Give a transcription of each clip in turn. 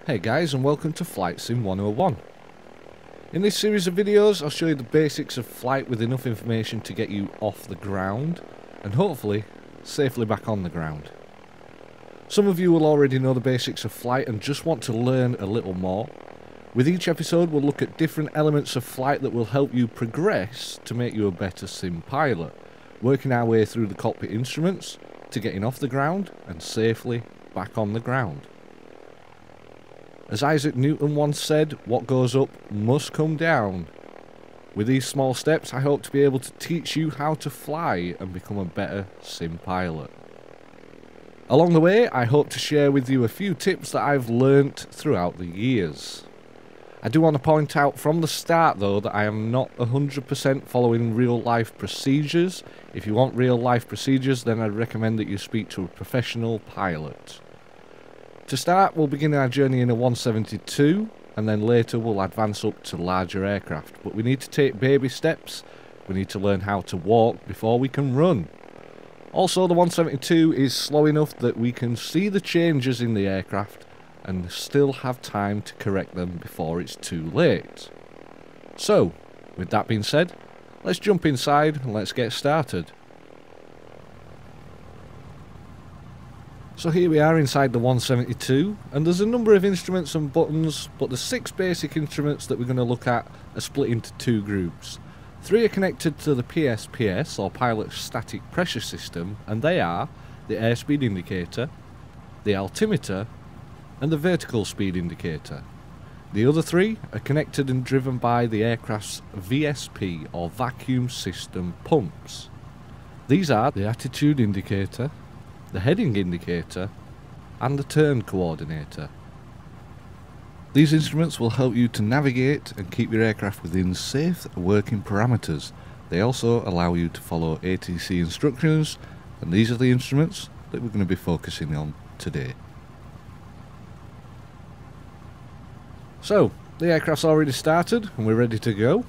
Hey guys, and welcome to Flight Sim 101. In this series of videos I'll show you the basics of flight with enough information to get you off the ground and hopefully safely back on the ground. Some of you will already know the basics of flight and just want to learn a little more. With each episode we'll look at different elements of flight that will help you progress to make you a better sim pilot, working our way through the cockpit instruments to getting off the ground and safely back on the ground. As Isaac Newton once said, what goes up must come down. With these small steps I hope to be able to teach you how to fly and become a better sim pilot. Along the way I hope to share with you a few tips that I've learnt throughout the years. I do want to point out from the start though that I am not 100% following real life procedures. If you want real life procedures then I'd recommend that you speak to a professional pilot. To start, we'll begin our journey in a 172 and then later we'll advance up to larger aircraft. But we need to take baby steps, we need to learn how to walk before we can run. Also the 172 is slow enough that we can see the changes in the aircraft and still have time to correct them before it's too late. So, with that being said, let's jump inside and let's get started. So here we are inside the 172 and there's a number of instruments and buttons, but the 6 basic instruments that we're going to look at are split into 2 groups. 3 are connected to the PSPS or Pilot Static Pressure System, and they are the airspeed indicator, the altimeter and the vertical speed indicator. The other 3 are connected and driven by the aircraft's VSP or vacuum system pumps. These are the attitude indicator, the heading indicator and the turn coordinator. These instruments will help you to navigate and keep your aircraft within safe working parameters. They also allow you to follow ATC instructions, and these are the instruments that we're going to be focusing on today. So the aircraft's already started and we're ready to go.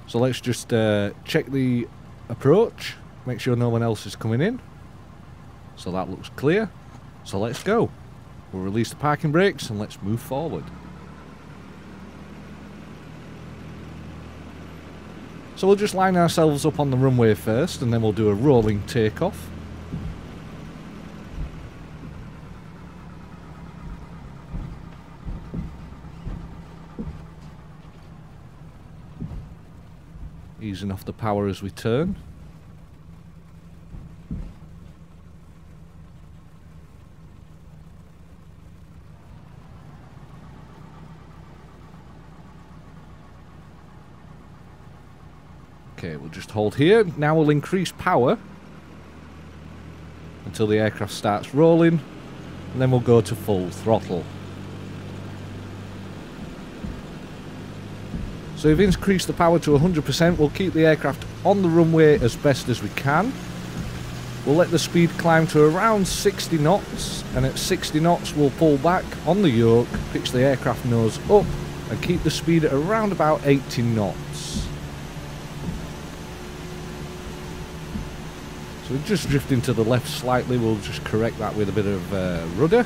So let's just check the approach, make sure no one else is coming in. So that looks clear, so let's go. We'll release the parking brakes and let's move forward. So we'll just line ourselves up on the runway first and then we'll do a rolling takeoff. Easing off the power as we turn. Okay, we'll just hold here. Now we'll increase power until the aircraft starts rolling, and then we'll go to full throttle. So we've increased the power to 100%. We'll keep the aircraft on the runway as best as we can. We'll let the speed climb to around 60 knots, and at 60 knots we'll pull back on the yoke, pitch the aircraft nose up, and keep the speed at around about 80 knots. So we're just drifting to the left slightly, we'll just correct that with a bit of rudder.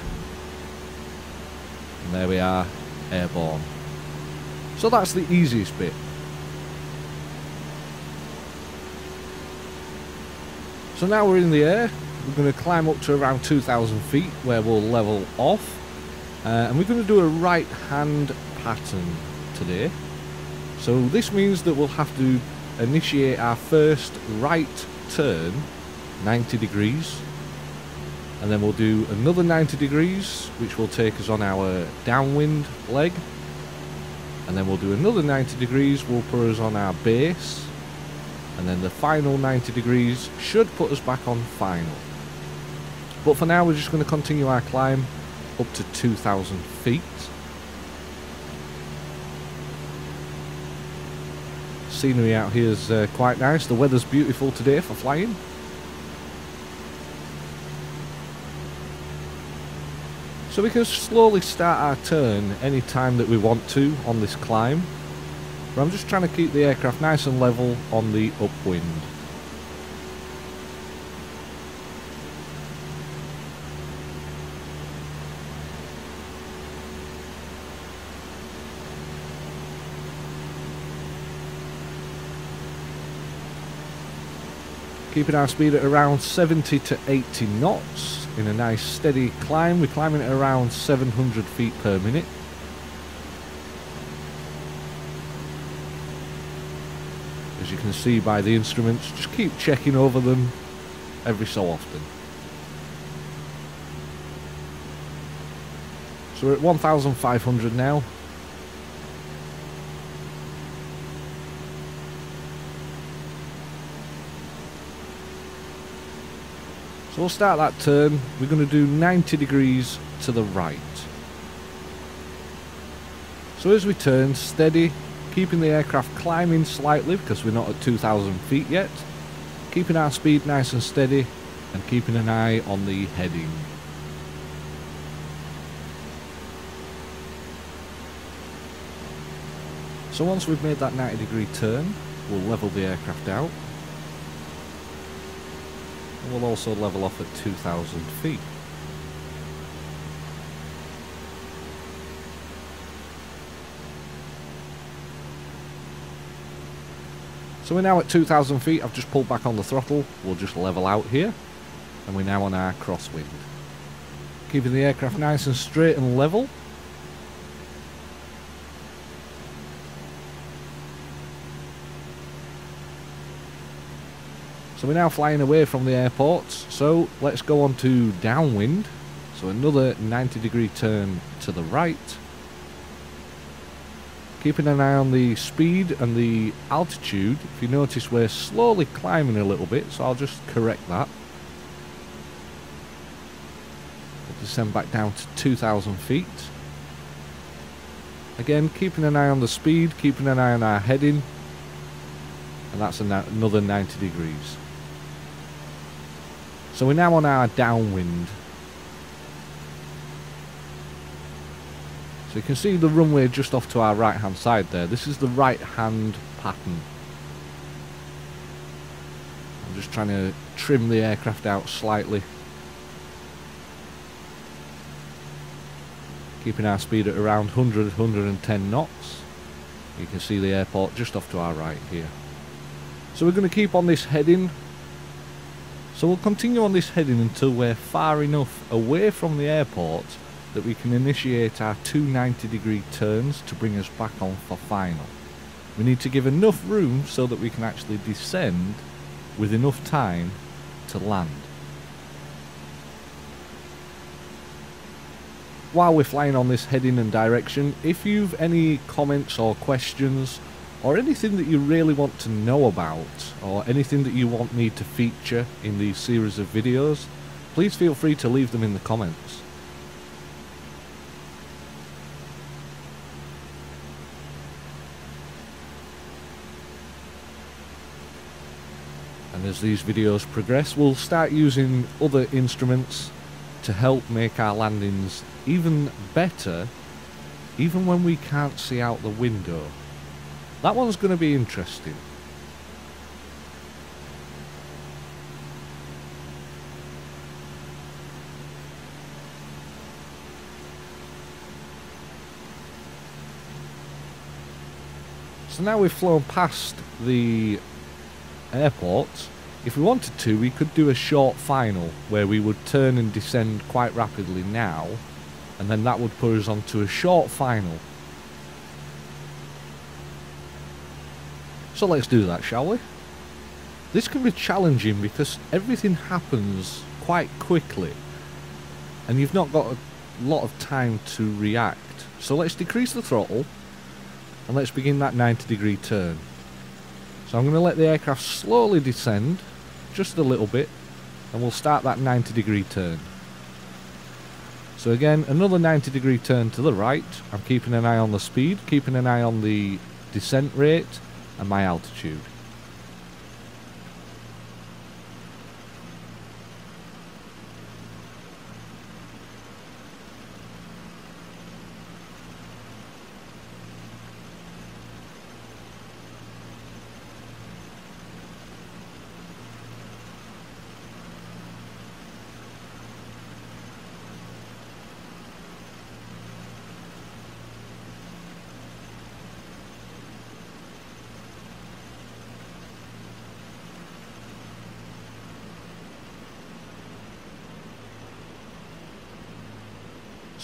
And there we are, airborne. So that's the easiest bit. So now we're in the air, we're going to climb up to around 2,000 feet where we'll level off. And we're going to do a right hand pattern today. So this means that we'll have to initiate our first right turn 90 degrees, and then we'll do another 90 degrees which will take us on our downwind leg, and then we'll do another 90 degrees, will put us on our base, and then the final 90 degrees should put us back on final. But for now we're just going to continue our climb up to 2,000 feet. Scenery out here is quite nice, the weather's beautiful today for flying. So we can slowly start our turn any time that we want to on this climb. But I'm just trying to keep the aircraft nice and level on the upwind. Keeping our speed at around 70 to 80 knots in a nice steady climb. We're climbing at around 700 feet per minute. As you can see by the instruments, just keep checking over them every so often. So we're at 1,500 now. So we'll start that turn. We're going to do 90 degrees to the right. So as we turn, steady, keeping the aircraft climbing slightly because we're not at 2,000 feet yet. Keeping our speed nice and steady and keeping an eye on the heading. So once we've made that 90-degree turn, we'll level the aircraft out. And we'll also level off at 2,000 feet. So we're now at 2,000 feet. I've just pulled back on the throttle. We'll just level out here. And we're now on our crosswind. Keeping the aircraft nice and straight and level. So we're now flying away from the airport, so let's go on to downwind. So another 90-degree turn to the right. Keeping an eye on the speed and the altitude. If you notice, we're slowly climbing a little bit, so I'll just correct that. We'll descend back down to 2,000 feet. Again, keeping an eye on the speed, keeping an eye on our heading. And that's another 90 degrees. So we're now on our downwind. So you can see the runway just off to our right hand side there. This is the right hand pattern. I'm just trying to trim the aircraft out slightly. Keeping our speed at around 100, 110 knots. You can see the airport just off to our right here. So we're going to keep on this heading. So we'll continue on this heading until we're far enough away from the airport that we can initiate our two 90-degree turns to bring us back on for final. We need to give enough room so that we can actually descend with enough time to land. While we're flying on this heading and direction, if you've any comments or questions or anything that you really want to know about, or anything that you want me to feature in these series of videos, please feel free to leave them in the comments. And as these videos progress, we'll start using other instruments to help make our landings even better, even when we can't see out the window. That one's going to be interesting. So now we've flown past the airport. If we wanted to, we could do a short final where we would turn and descend quite rapidly now, and then that would put us onto a short final. So let's do that, shall we? This can be challenging because everything happens quite quickly and you've not got a lot of time to react. So let's decrease the throttle and let's begin that 90-degree turn. So I'm going to let the aircraft slowly descend just a little bit and we'll start that 90-degree turn. So again, another 90-degree turn to the right. I'm keeping an eye on the speed, keeping an eye on the descent rate and my altitude.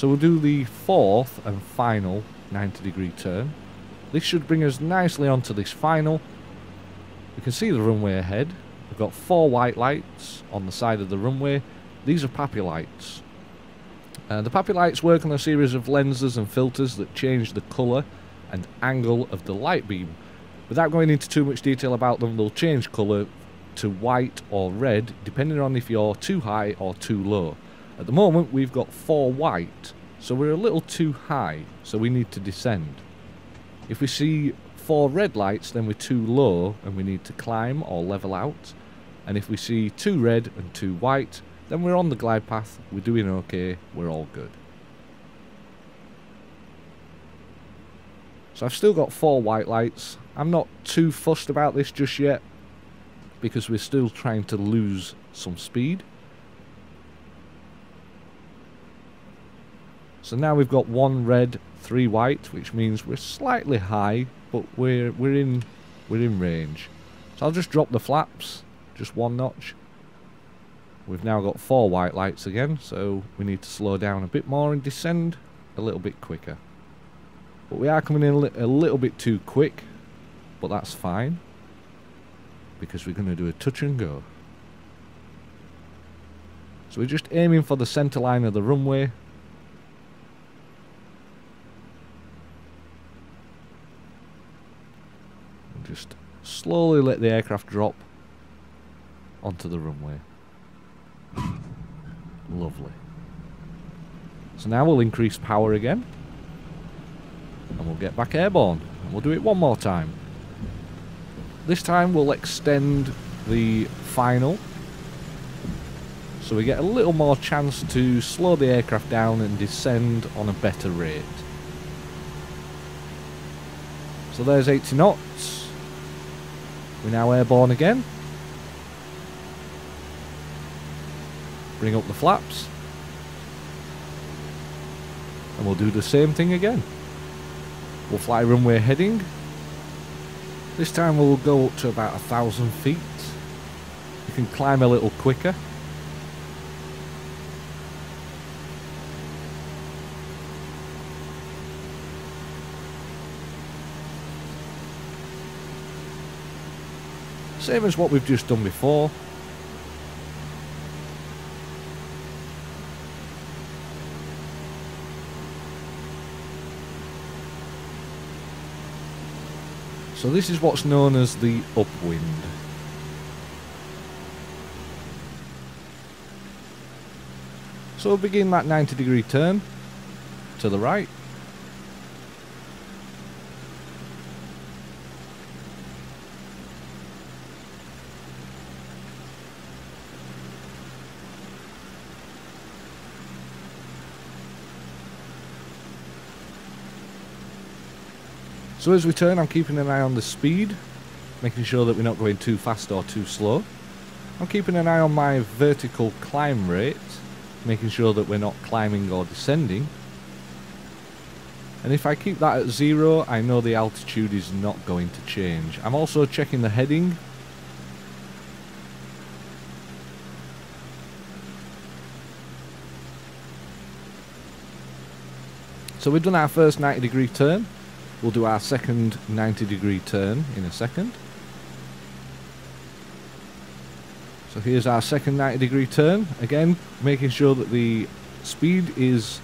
So we'll do the fourth and final 90-degree turn. This should bring us nicely onto this final. We can see the runway ahead. We've got 4 white lights on the side of the runway. These are pappy lights. The pappy lights work on a series of lenses and filters that change the colour and angle of the light beam. Without going into too much detail about them, they'll change colour to white or red depending on if you're too high or too low. At the moment we've got 4 white, so we're a little too high, so we need to descend. If we see 4 red lights, then we're too low and we need to climb or level out. And if we see 2 red and 2 white, then we're on the glide path, we're doing okay, we're all good. So I've still got 4 white lights. I'm not too fussed about this just yet, because we're still trying to lose some speed. So now we've got 1 red, 3 white, which means we're slightly high, but we're in range. So I'll just drop the flaps, just 1 notch. We've now got 4 white lights again, so we need to slow down a bit more and descend a little bit quicker. But we are coming in a little bit too quick, but that's fine, because we're going to do a touch and go. So we're just aiming for the centre line of the runway. And just slowly let the aircraft drop onto the runway. Lovely. So now we'll increase power again, and we'll get back airborne, and we'll do it one more time. This time we'll extend the final, so we get a little more chance to slow the aircraft down and descend on a better rate. So there's 80 knots. We're now airborne again. Bring up the flaps, and we'll do the same thing again. We'll fly runway heading. This time we'll go up to about 1,000 feet. You can climb a little quicker. Same as what we've just done before. So this is what's known as the upwind. So we'll begin that 90-degree turn to the right. So as we turn, I'm keeping an eye on the speed, making sure that we're not going too fast or too slow. I'm keeping an eye on my vertical climb rate, making sure that we're not climbing or descending. And if I keep that at 0, I know the altitude is not going to change. I'm also checking the heading. So we've done our first 90-degree turn. We'll do our second 90-degree turn in a second. So here's our second 90-degree turn. Again, making sure that the speed is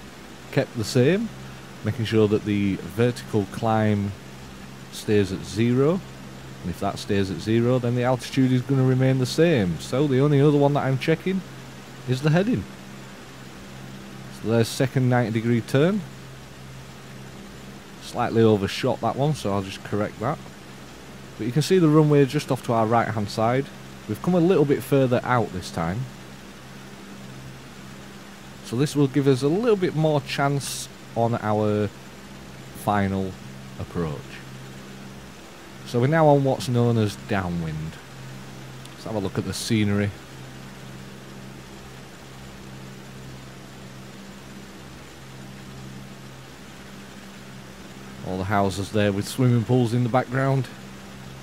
kept the same. Making sure that the vertical climb stays at 0. And if that stays at 0, then the altitude is going to remain the same. So the only other one that I'm checking is the heading. So there's second 90-degree turn. Slightly overshot that one, so I'll just correct that. But you can see the runway just off to our right hand side. We've come a little bit further out this time, so this will give us a little bit more chance on our final approach. So we're now on what's known as downwind. Let's have a look at the scenery. All the houses there with swimming pools in the background,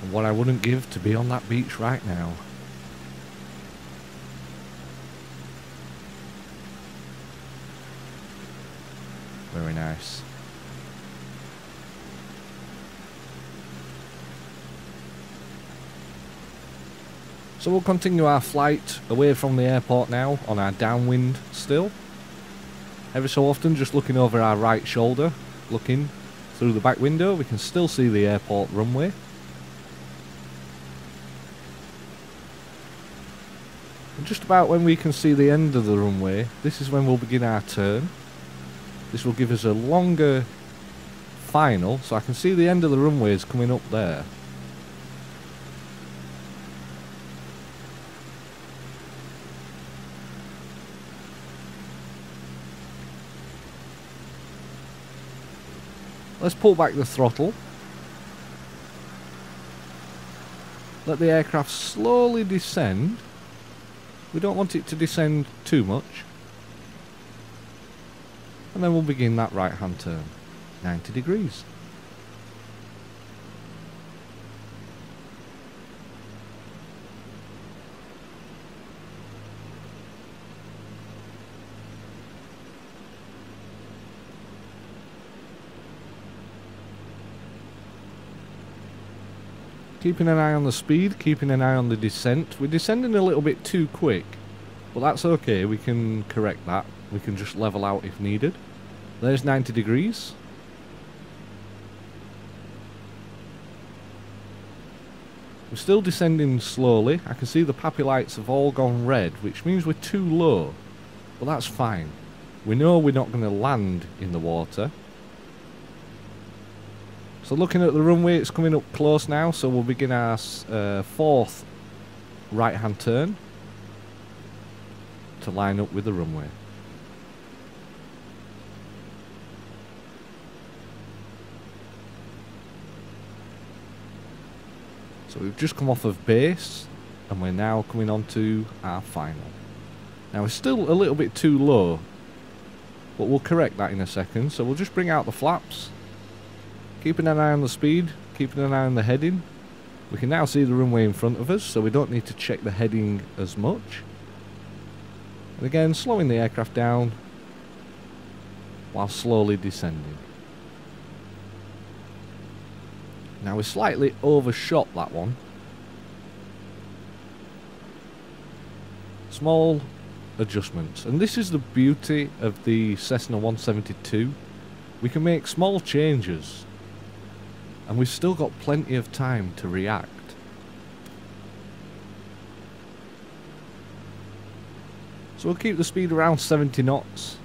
and what I wouldn't give to be on that beach right now. Very nice. So we'll continue our flight away from the airport now on our downwind still. Every so often just looking over our right shoulder, looking through the back window, we can still see the airport runway. And just about when we can see the end of the runway, this is when we'll begin our turn. This will give us a longer final, so I can see the end of the runway is coming up there. Let's pull back the throttle. Let the aircraft slowly descend. We don't want it to descend too much. And then we'll begin that right hand turn. 90 degrees. Keeping an eye on the speed, keeping an eye on the descent. We're descending a little bit too quick, but that's okay, we can correct that. We can just level out if needed. There's 90 degrees. We're still descending slowly. I can see the pappy lights have all gone red, which means we're too low, but that's fine. We know we're not going to land in the water. So looking at the runway, it's coming up close now, so we'll begin our fourth right-hand turn to line up with the runway. So we've just come off of base, and we're now coming on to our final. Now we're still a little bit too low, but we'll correct that in a second. So we'll just bring out the flaps. Keeping an eye on the speed, keeping an eye on the heading. We can now see the runway in front of us, so we don't need to check the heading as much. And again, slowing the aircraft down while slowly descending. Now we slightly overshot that one. Small adjustments. And this is the beauty of the Cessna 172. We can make small changes. And we've still got plenty of time to react. So we'll keep the speed around 70 knots.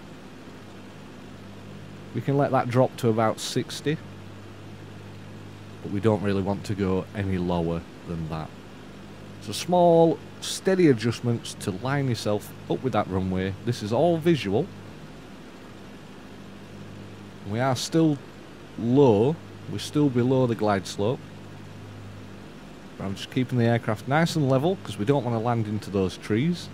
We can let that drop to about 60. But we don't really want to go any lower than that. So small, steady adjustments to line yourself up with that runway. This is all visual. We are still low. We're still below the glide slope. But I'm just keeping the aircraft nice and level because we don't want to land into those trees.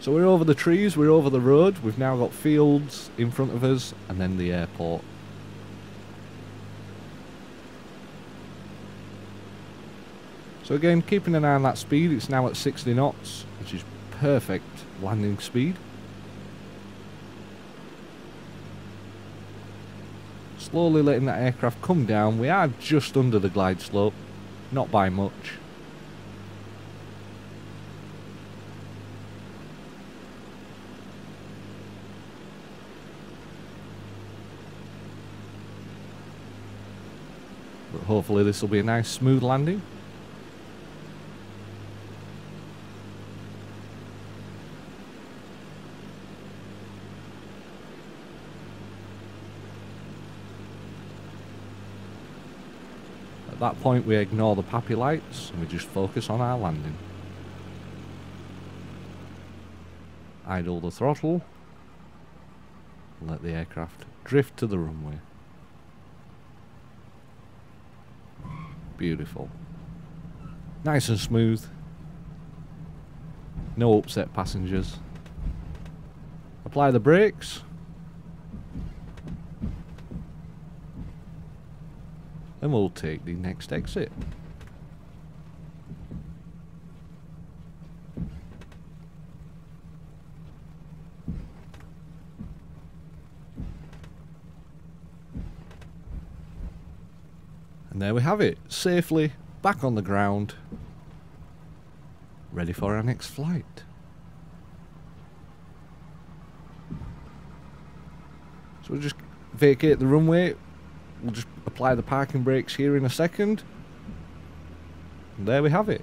So we're over the trees, we're over the road, we've now got fields in front of us, and then the airport. So again, keeping an eye on that speed, it's now at 60 knots, which is perfect landing speed. Slowly letting that aircraft come down, we are just under the glide slope, not by much. But hopefully this will be a nice smooth landing. At that point we ignore the pappy lights and we just focus on our landing. Idle the throttle. Let the aircraft drift to the runway. Beautiful. Nice and smooth. No upset passengers. Apply the brakes. And we'll take the next exit. And there we have it, safely back on the ground, ready for our next flight. So we'll just vacate the runway, we'll just apply the parking brakes here in a second, and there we have it.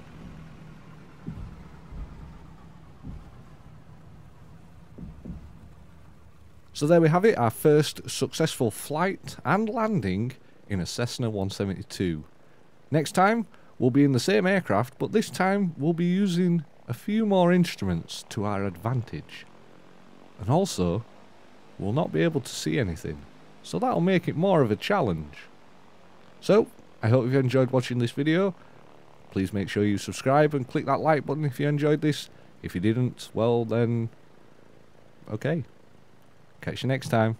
So there we have it, our first successful flight and landing in a Cessna 172. Next time we'll be in the same aircraft, but this time we'll be using a few more instruments to our advantage. And also, we'll not be able to see anything, so that'll make it more of a challenge. So, I hope you've enjoyed watching this video. Please make sure you subscribe and click that like button if you enjoyed this. If you didn't, well then, okay. Catch you next time.